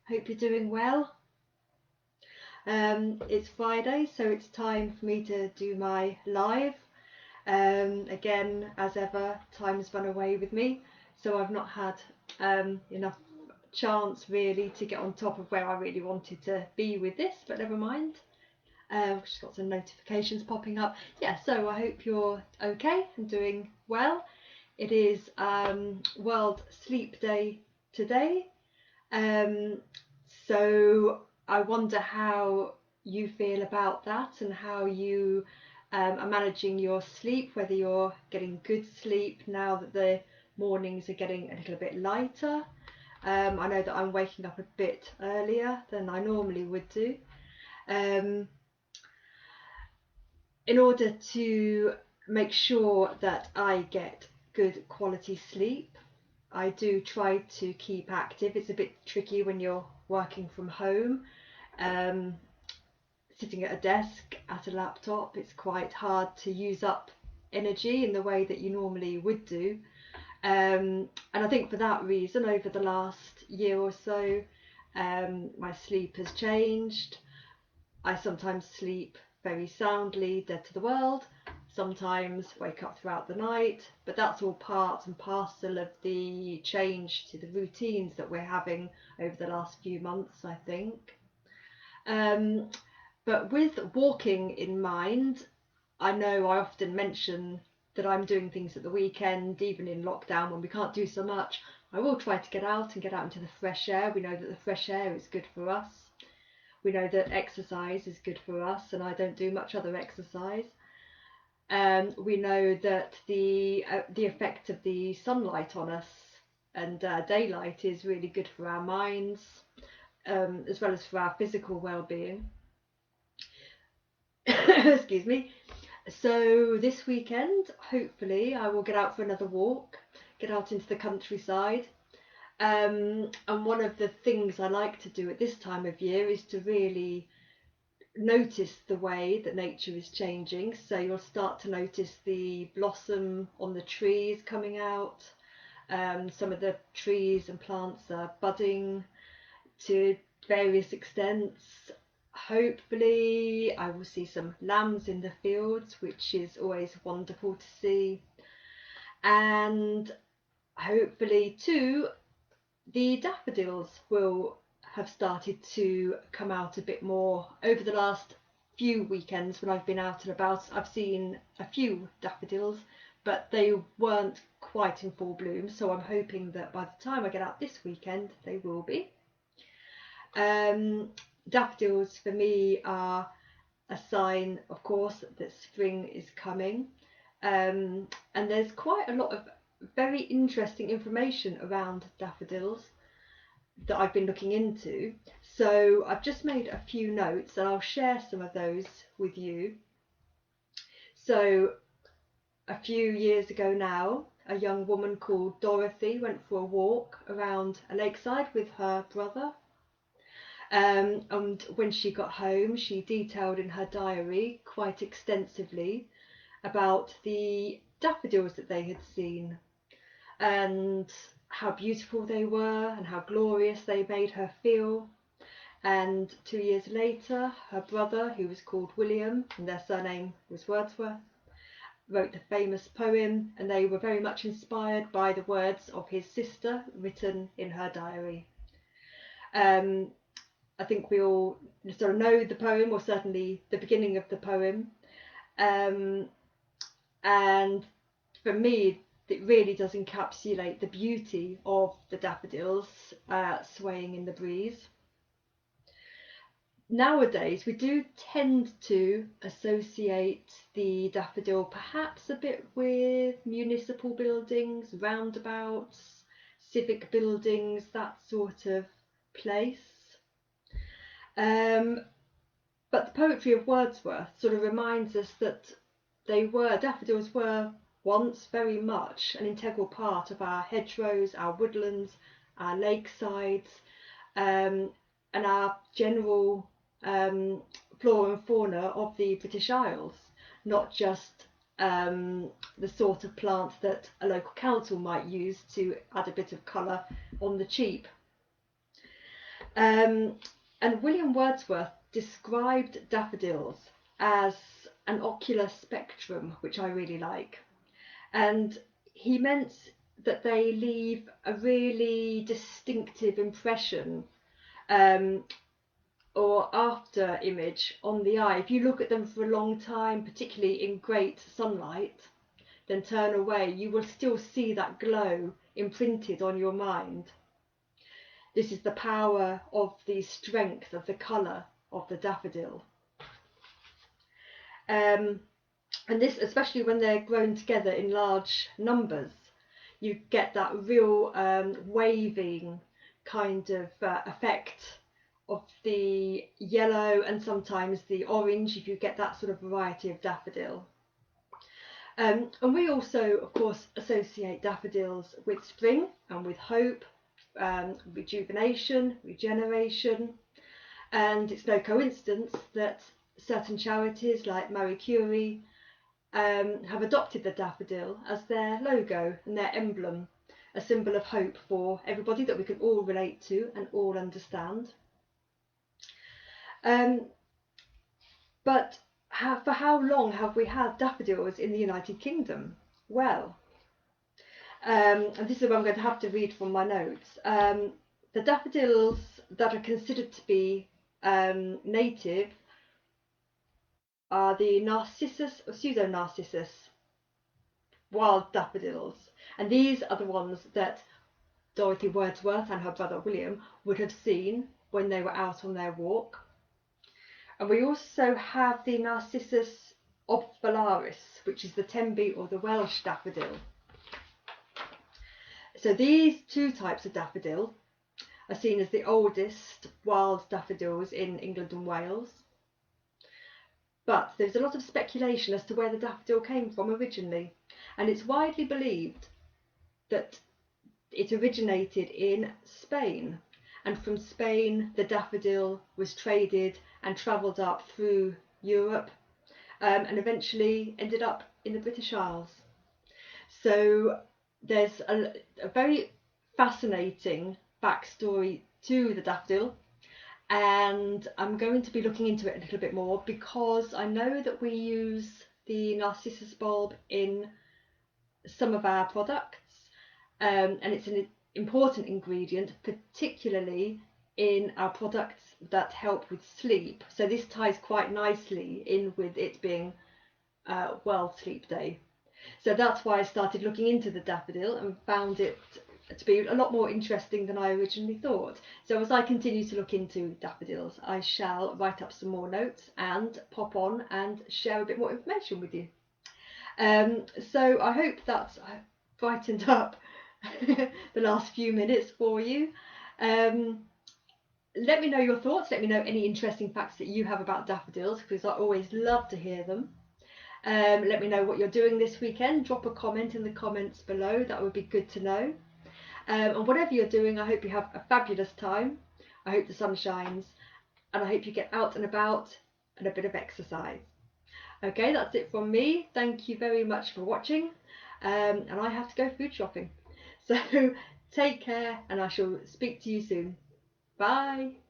Hope you're doing well. It's Friday, so it's time for me to do my live. Again, as ever, time's run away with me, so I've not had enough chance really to get on top of where I really wanted to be with this, but never mind. I've just got some notifications popping up. Yeah, so I hope you're okay and doing well. It is World Sleep Day today. Um, so I wonder how you feel about that and how you are managing your sleep, whether you're getting good sleep now that the mornings are getting a little bit lighter. I know that I'm waking up a bit earlier than I normally would do. In order to make sure that I get good quality sleep, I do try to keep active. It's a bit tricky when you're working from home, um, sitting at a desk at a laptop. It's quite hard to use up energy in the way that you normally would do. And I think for that reason, over the last year or so, my sleep has changed. I sometimes sleep very soundly, dead to the world, sometimes wake up throughout the night, but that's all part and parcel of the change to the routines that we're having over the last few months, I think. Um, but with walking in mind, I know I often mention that I'm doing things at the weekend, even in lockdown when we can't do so much. I will try to get out and get out into the fresh air. We know that the fresh air is good for us. We know that exercise is good for us, and I don't do much other exercise. We know that the effect of the sunlight on us and daylight is really good for our minds, as well as for our physical well-being. Excuse me. So this weekend, hopefully, I will get out for another walk, get out into the countryside. And one of the things I like to do at this time of year is to really notice the way that nature is changing. So you'll start to notice the blossom on the trees coming out. Some of the trees and plants are budding to various extents. Hopefully I will see some lambs in the fields, which is always wonderful to see. And hopefully too, the daffodils will have started to come out a bit more over the last few weekends when I've been out and about. I've seen a few daffodils, but they weren't quite in full bloom, so I'm hoping that by the time I get out this weekend they will be. Daffodils for me are a sign, of course, that spring is coming, and there's quite a lot of very interesting information around daffodils that I've been looking into. So I've just made a few notes and I'll share some of those with you. So a few years ago now, a young woman called Dorothy went for a walk around a lakeside with her brother. And when she got home, she detailed in her diary quite extensively about the daffodils that they had seen and how beautiful they were and how glorious they made her feel. And 2 years later, her brother, who was called William, and their surname was Wordsworth, wrote the famous poem, and they were very much inspired by the words of his sister written in her diary. I think we all sort of know the poem, or certainly the beginning of the poem. And for me, it really does encapsulate the beauty of the daffodils swaying in the breeze. Nowadays, we do tend to associate the daffodil perhaps a bit with municipal buildings, roundabouts, civic buildings, that sort of place. But the poetry of Wordsworth sort of reminds us that daffodils were once very much an integral part of our hedgerows, our woodlands, our lakesides, and our general flora and fauna of the British Isles, not just the sort of plant that a local council might use to add a bit of colour on the cheap. And William Wordsworth described daffodils as an ocular spectrum, which I really like. And he meant that they leave a really distinctive impression, um, or after image on the eye. If you look at them for a long time, particularly in great sunlight, then turn away, you will still see that glow imprinted on your mind. This is the power of the strength of the colour of the daffodil. And this, especially when they're grown together in large numbers, you get that real waving kind of effect of the yellow and sometimes the orange, if you get that sort of variety of daffodil. And we also, of course, associate daffodils with spring and with hope, rejuvenation, regeneration. And it's no coincidence that certain charities like Marie Curie have adopted the daffodil as their logo and their emblem, a symbol of hope for everybody that we can all relate to and all understand. But for how long have we had daffodils in the United Kingdom? Well, and this is where I'm going to have to read from my notes. The daffodils that are considered to be native are the Narcissus or Pseudo-Narcissus wild daffodils. And these are the ones that Dorothy Wordsworth and her brother William would have seen when they were out on their walk. And we also have the Narcissus obvalaris, which is the Tenby or the Welsh daffodil. So these two types of daffodil are seen as the oldest wild daffodils in England and Wales. But there's a lot of speculation as to where the daffodil came from originally, and it's widely believed that it originated in Spain, and from Spain the daffodil was traded and travelled up through Europe, and eventually ended up in the British Isles. So there's a very fascinating backstory to the daffodil, and I'm going to be looking into it a little bit more because I know that we use the Narcissus bulb in some of our products, and it's an important ingredient, particularly in our products that help with sleep. So this ties quite nicely in with it being World Sleep Day. So that's why I started looking into the daffodil and found it to be a lot more interesting than I originally thought. So as I continue to look into daffodils, I shall write up some more notes and pop on and share a bit more information with you. So I hope that's brightened up the last few minutes for you. Let me know your thoughts. Let me know any interesting facts that you have about daffodils, because I always love to hear them. Let me know what you're doing this weekend. Drop a comment in the comments below. That would be good to know. And whatever you're doing, I hope you have a fabulous time. I hope the sun shines, and I hope you get out and about and a bit of exercise. Okay, that's it from me. Thank you very much for watching, and I have to go food shopping. So take care, and I shall speak to you soon. Bye.